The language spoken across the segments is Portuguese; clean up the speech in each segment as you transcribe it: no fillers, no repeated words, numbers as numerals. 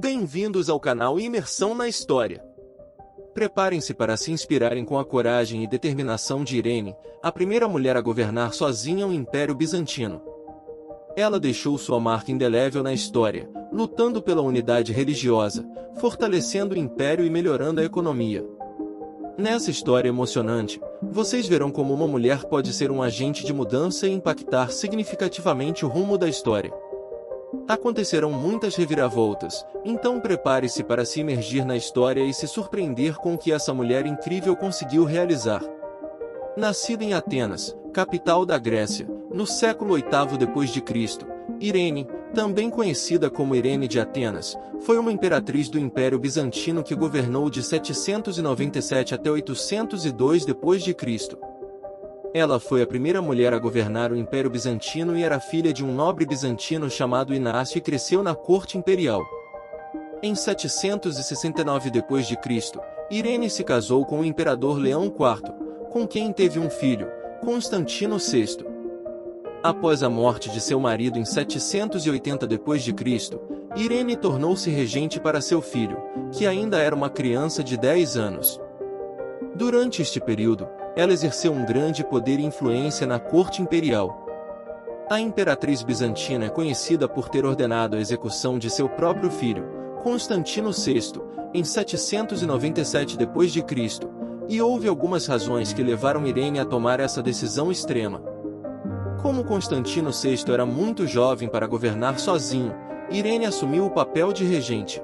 Bem-vindos ao canal Imersão na História. Preparem-se para se inspirarem com a coragem e determinação de Irene, a primeira mulher a governar sozinha o Império Bizantino. Ela deixou sua marca indelével na história, lutando pela unidade religiosa, fortalecendo o império e melhorando a economia. Nessa história emocionante, vocês verão como uma mulher pode ser um agente de mudança e impactar significativamente o rumo da história. Acontecerão muitas reviravoltas, então prepare-se para se imergir na história e se surpreender com o que essa mulher incrível conseguiu realizar. Nascida em Atenas, capital da Grécia, no século VIII d.C., Irene, também conhecida como Irene de Atenas, foi uma imperatriz do Império Bizantino que governou de 797 até 802 d.C. Ela foi a primeira mulher a governar o Império Bizantino e era filha de um nobre bizantino chamado Inácio e cresceu na corte imperial. Em 769 d.C., Irene se casou com o imperador Leão IV, com quem teve um filho, Constantino VI. Após a morte de seu marido em 780 d.C., Irene tornou-se regente para seu filho, que ainda era uma criança de 10 anos. Durante este período, ela exerceu um grande poder e influência na corte imperial. A imperatriz bizantina é conhecida por ter ordenado a execução de seu próprio filho, Constantino VI, em 797 d.C., e houve algumas razões que levaram Irene a tomar essa decisão extrema. Como Constantino VI era muito jovem para governar sozinho, Irene assumiu o papel de regente.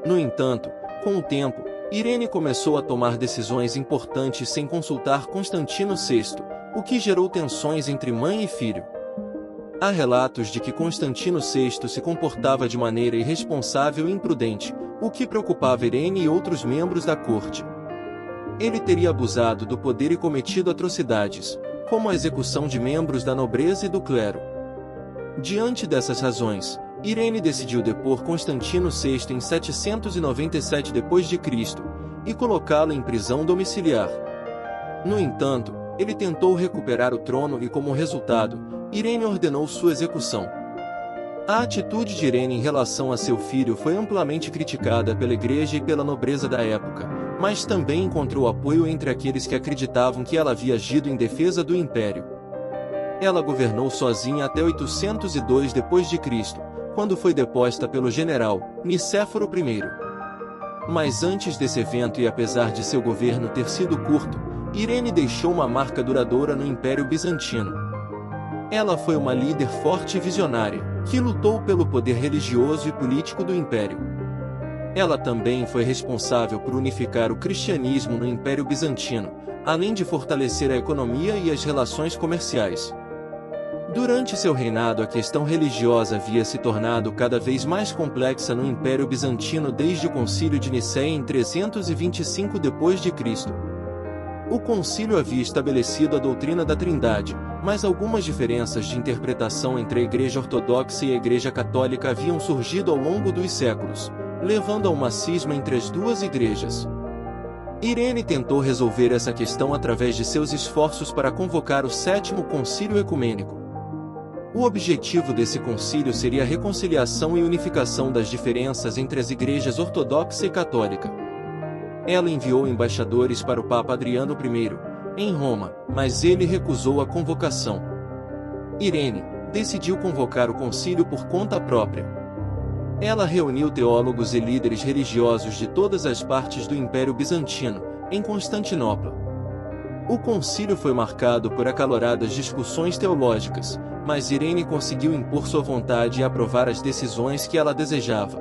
No entanto, com o tempo, Irene começou a tomar decisões importantes sem consultar Constantino VI, o que gerou tensões entre mãe e filho. Há relatos de que Constantino VI se comportava de maneira irresponsável e imprudente, o que preocupava Irene e outros membros da corte. Ele teria abusado do poder e cometido atrocidades, como a execução de membros da nobreza e do clero. Diante dessas razões, Irene decidiu depor Constantino VI em 797 d.C. e colocá-lo em prisão domiciliar. No entanto, ele tentou recuperar o trono e, como resultado, Irene ordenou sua execução. A atitude de Irene em relação a seu filho foi amplamente criticada pela igreja e pela nobreza da época, mas também encontrou apoio entre aqueles que acreditavam que ela havia agido em defesa do império. Ela governou sozinha até 802 d.C., quando foi deposta pelo general Nicéforo I. Mas antes desse evento e apesar de seu governo ter sido curto, Irene deixou uma marca duradoura no Império Bizantino. Ela foi uma líder forte e visionária, que lutou pelo poder religioso e político do império. Ela também foi responsável por unificar o cristianismo no Império Bizantino, além de fortalecer a economia e as relações comerciais. Durante seu reinado, a questão religiosa havia se tornado cada vez mais complexa no Império Bizantino desde o Concílio de Nicéia em 325 d.C. O concílio havia estabelecido a doutrina da Trindade, mas algumas diferenças de interpretação entre a Igreja Ortodoxa e a Igreja Católica haviam surgido ao longo dos séculos, levando a uma cisma entre as duas igrejas. Irene tentou resolver essa questão através de seus esforços para convocar o Sétimo Concílio Ecumênico. O objetivo desse concílio seria a reconciliação e unificação das diferenças entre as igrejas ortodoxa e católica. Ela enviou embaixadores para o Papa Adriano I, em Roma, mas ele recusou a convocação. Irene decidiu convocar o concílio por conta própria. Ela reuniu teólogos e líderes religiosos de todas as partes do Império Bizantino, em Constantinopla. O concílio foi marcado por acaloradas discussões teológicas, mas Irene conseguiu impor sua vontade e aprovar as decisões que ela desejava.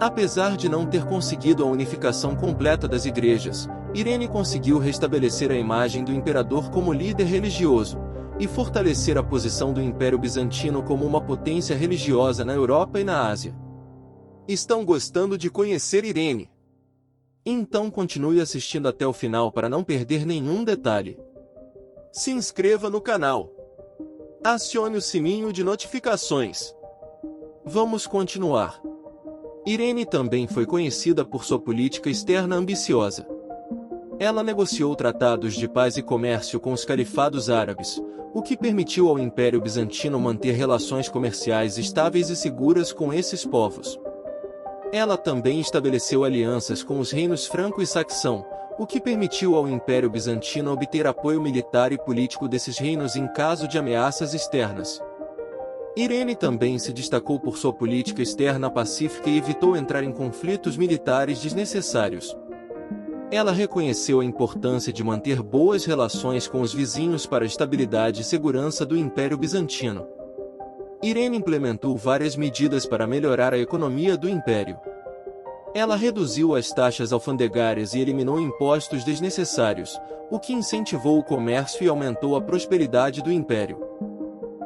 Apesar de não ter conseguido a unificação completa das igrejas, Irene conseguiu restabelecer a imagem do imperador como líder religioso, e fortalecer a posição do Império Bizantino como uma potência religiosa na Europa e na Ásia. Estão gostando de conhecer Irene? Então continue assistindo até o final para não perder nenhum detalhe. Se inscreva no canal. Acione o sininho de notificações. Vamos continuar. Irene também foi conhecida por sua política externa ambiciosa. Ela negociou tratados de paz e comércio com os califados árabes, o que permitiu ao Império Bizantino manter relações comerciais estáveis e seguras com esses povos. Ela também estabeleceu alianças com os reinos franco e saxão, o que permitiu ao Império Bizantino obter apoio militar e político desses reinos em caso de ameaças externas. Irene também se destacou por sua política externa pacífica e evitou entrar em conflitos militares desnecessários. Ela reconheceu a importância de manter boas relações com os vizinhos para a estabilidade e segurança do Império Bizantino. Irene implementou várias medidas para melhorar a economia do Império. Ela reduziu as taxas alfandegárias e eliminou impostos desnecessários, o que incentivou o comércio e aumentou a prosperidade do Império.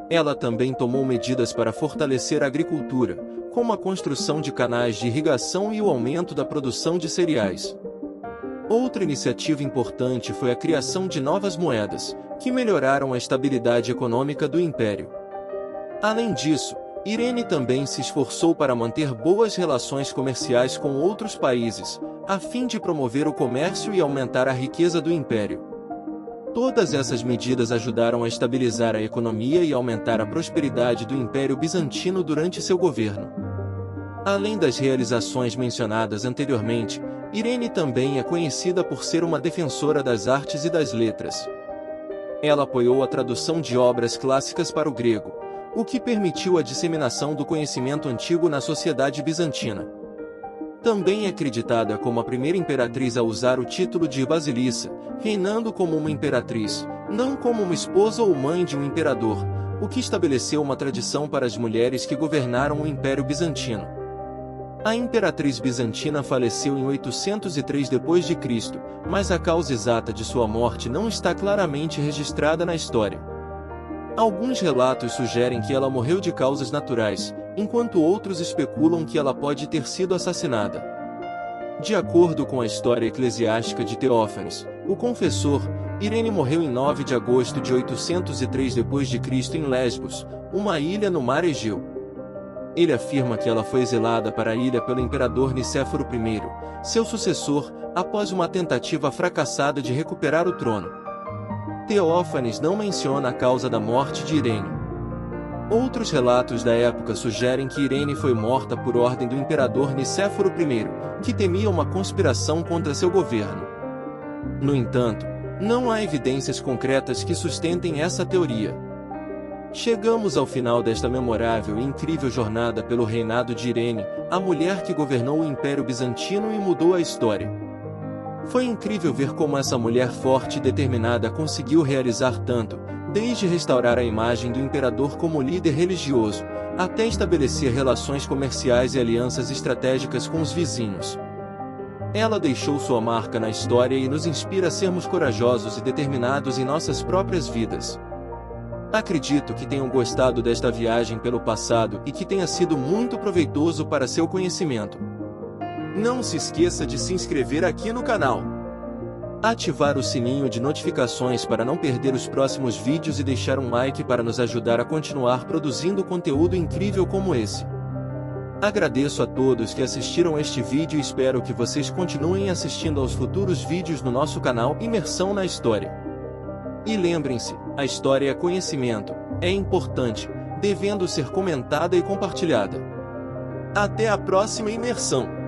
Ela também tomou medidas para fortalecer a agricultura, como a construção de canais de irrigação e o aumento da produção de cereais. Outra iniciativa importante foi a criação de novas moedas, que melhoraram a estabilidade econômica do Império. Além disso, Irene também se esforçou para manter boas relações comerciais com outros países, a fim de promover o comércio e aumentar a riqueza do Império. Todas essas medidas ajudaram a estabilizar a economia e aumentar a prosperidade do Império Bizantino durante seu governo. Além das realizações mencionadas anteriormente, Irene também é conhecida por ser uma defensora das artes e das letras. Ela apoiou a tradução de obras clássicas para o grego, o que permitiu a disseminação do conhecimento antigo na sociedade bizantina. Também é acreditada como a primeira imperatriz a usar o título de Basilissa, reinando como uma imperatriz, não como uma esposa ou mãe de um imperador, o que estabeleceu uma tradição para as mulheres que governaram o Império Bizantino. A imperatriz bizantina faleceu em 803 d.C., mas a causa exata de sua morte não está claramente registrada na história. Alguns relatos sugerem que ela morreu de causas naturais, enquanto outros especulam que ela pode ter sido assassinada. De acordo com a história eclesiástica de Teófanes, o confessor, Irene morreu em 9 de agosto de 803 d.C. em Lesbos, uma ilha no mar Egeu. Ele afirma que ela foi exilada para a ilha pelo imperador Nicéforo I, seu sucessor, após uma tentativa fracassada de recuperar o trono. Teófanes não menciona a causa da morte de Irene. Outros relatos da época sugerem que Irene foi morta por ordem do imperador Nicéforo I, que temia uma conspiração contra seu governo. No entanto, não há evidências concretas que sustentem essa teoria. Chegamos ao final desta memorável e incrível jornada pelo reinado de Irene, a mulher que governou o Império Bizantino e mudou a história. Foi incrível ver como essa mulher forte e determinada conseguiu realizar tanto, desde restaurar a imagem do imperador como líder religioso, até estabelecer relações comerciais e alianças estratégicas com os vizinhos. Ela deixou sua marca na história e nos inspira a sermos corajosos e determinados em nossas próprias vidas. Acredito que tenham gostado desta viagem pelo passado e que tenha sido muito proveitoso para seu conhecimento. Não se esqueça de se inscrever aqui no canal, ativar o sininho de notificações para não perder os próximos vídeos e deixar um like para nos ajudar a continuar produzindo conteúdo incrível como esse. Agradeço a todos que assistiram este vídeo e espero que vocês continuem assistindo aos futuros vídeos no nosso canal Imersão na História. E lembrem-se, a história é conhecimento, é importante, devendo ser comentada e compartilhada. Até a próxima imersão!